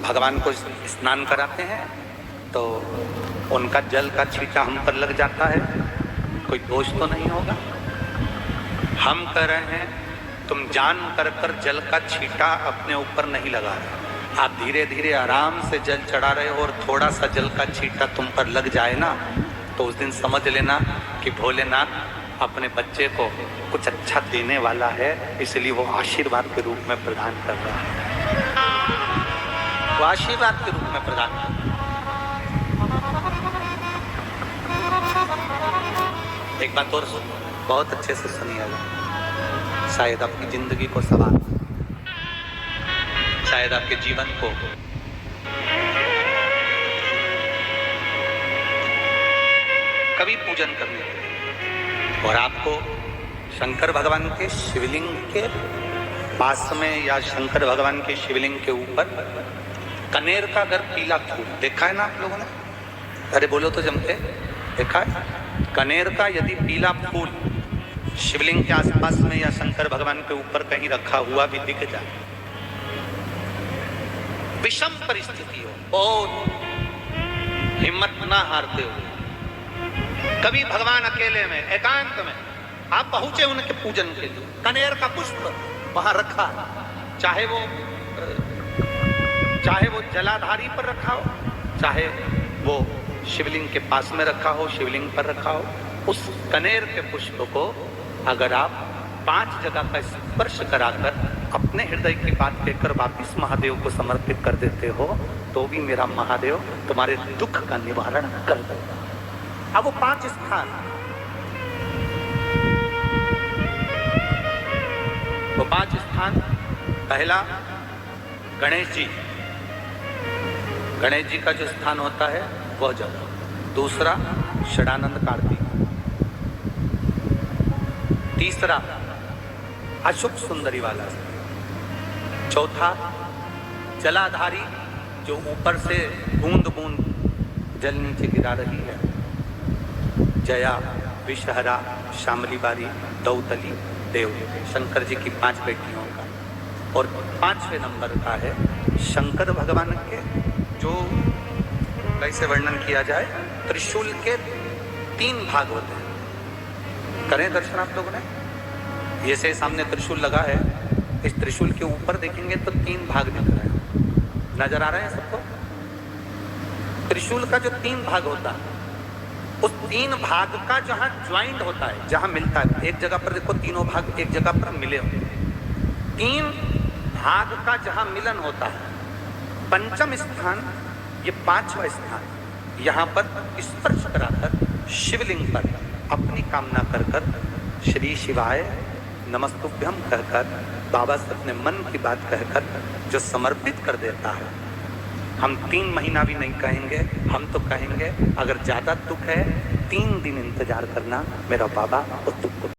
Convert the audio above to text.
भगवान को स्नान कराते हैं तो उनका जल का छींटा हम पर लग जाता है, कोई दोष तो नहीं होगा। हम कह रहे हैं तुम जान कर जल का छींटा अपने ऊपर नहीं लगा रहे, आप धीरे धीरे आराम से जल चढ़ा रहे हो और थोड़ा सा जल का छींटा तुम पर लग जाए ना, तो उस दिन समझ लेना कि भोलेनाथ अपने बच्चे को कुछ अच्छा देने वाला है, इसलिए वो आशीर्वाद के रूप में प्रदान कर रहा है। वो आशीर्वाद के रूप में प्रदान कर रहा है। एक बात और बहुत अच्छे से सुनिएगा, शायद आपकी जिंदगी को सवार, शायद आपके जीवन को कभी पूजन करने और आपको शंकर भगवान के शिवलिंग के पास में या शंकर भगवान के शिवलिंग के ऊपर कनेर का अगर पीला फूल देखा है ना आप लोगों ने, अरे बोलो तो जमते, देखा है? कनेर का यदि पीला फूल शिवलिंग के आसपास में या शंकर भगवान के ऊपर कहीं रखा हुआ भी दिख जाए, विषम परिस्थिति हो, बहुत हिम्मत ना हारते हुए कभी भगवान अकेले में एकांत में आप पहुंचे उनके पूजन के लिए, कनेर का पुष्प वहां रखा, चाहे वो जलाधारी पर रखा हो, चाहे वो शिवलिंग के पास में रखा हो, शिवलिंग पर रखा हो, उस कनेर के पुष्प को अगर आप 5 जगह का स्पर्श कराकर अपने हृदय की बात कहकर वापिस महादेव को समर्पित कर देते हो, तो भी मेरा महादेव तुम्हारे दुख का निवारण कर देगा। अब वो 5 स्थान, वो 5 स्थान, पहला गणेश जी, गणेश जी का जो स्थान होता है वह जगह, दूसरा षडानंद कार्तिक, तीसरा अशुभ सुंदरी वाला, चौथा जलाधारी जो ऊपर से बूंद बूंद जल नीचे गिरा रही है, जया, विषहरा, शामली बारी, दौतली, देव, शंकर जी की 5 बेटियों का। और 5वें नंबर का है शंकर भगवान के, जो कैसे वर्णन किया जाए, त्रिशूल के 3 भाग होते हैं। करें दर्शन आप लोगों ने, ये से सामने त्रिशूल लगा है, इस त्रिशूल के ऊपर देखेंगे तो 3 भाग दिख रहे हैं, नजर आ रहे हैं सबको? त्रिशूल का जो 3 भाग होता है, उस 3 भाग का जहां ज्वाइंट होता है, जहां मिलता है, एक जगह पर देखो तीनों भाग एक जगह पर मिले होते हैं, 3 भाग का जहां मिलन होता है, 5वां स्थान, ये 5वां स्थान, यहाँ पर स्पर्श कराकर शिवलिंग पर अपनी कामना कर श्री शिवाय नमस्तुभ्यम कहकर बाबा से अपने मन की बात कहकर जो समर्पित कर देता है, हम 3 महीना भी नहीं कहेंगे, हम तो कहेंगे अगर ज्यादा दुख है 3 दिन इंतजार करना, मेरा बाबा उस दुख को